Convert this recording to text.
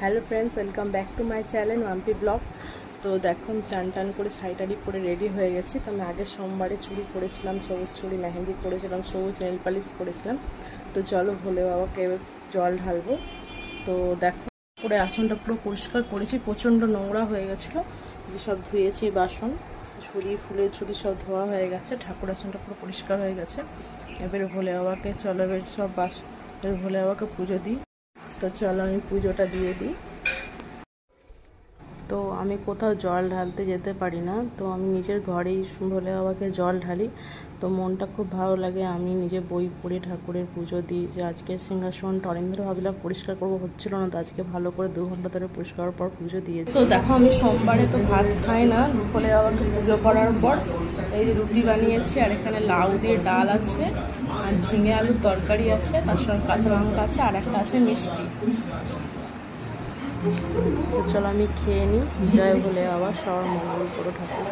Hello friends, welcome back to my channel Mampi blog. তো দেখুন চান টান করে শাড়ি পরে রেডি হয়ে গেছি। তো আমি আগের সোমবারে চুড়ি পরেছিলাম, সবুজ চুড়ি, মেহেন্দি করেছিলাম, সবুজ নেল পালিশ করেছিলাম। তো চলো ভোলে বাবাকে জল ঢালবো। তো দেখো পুরো আসনটা পুরো পরিষ্কার করেছি, প্রচণ্ড নোংরা হয়ে গেছিলো। যেসব ধুয়েছি বাসন, ছুরি ফুলের ছুরি সব ধোয়া হয়ে গেছে, ঠাকুর আসনটা পুরো পরিষ্কার হয়ে গেছে। এবারে ভোলে বাবাকে চলো এবার সব ভোলে বাবাকে পুজো দিই। তো চলো আমি পুজোটা দিয়ে দিই। তো আমি কোথাও জল ঢালতে যেতে পারি না, তো আমি নিজের ঘরেই ভোলে বাবাকে জল ঢালি। তো মনটা খুব ভালো লাগে, আমি নিজে বই পড়ে ঠাকুরের পুজো দিই। যে আজকে সিংহাসন টরেন্দ্র ভাবিলাম পরিষ্কার করবো, হচ্ছিল না, তো আজকে ভালো করে 2 ঘন্টা ধরে পরিষ্কার করার পর পুজো দিয়েছি। তো দেখো আমি সোমবারে তো ভাত খাই না, ভোলে বাবাকে পুজো করার পর এই যে রুটি বানিয়েছি, আর এখানে লাউ দিয়ে ডাল আছে, আর ঝিঙে আলুর তরকারি আছে, তার সঙ্গে কাঁচা লঙ্কা আছে, আর একটা আছে মিষ্টি। তো চলো আমি খেয়ে নিই। জয় ভোলে বাবা, সবার মঙ্গল করো ঠাকুর।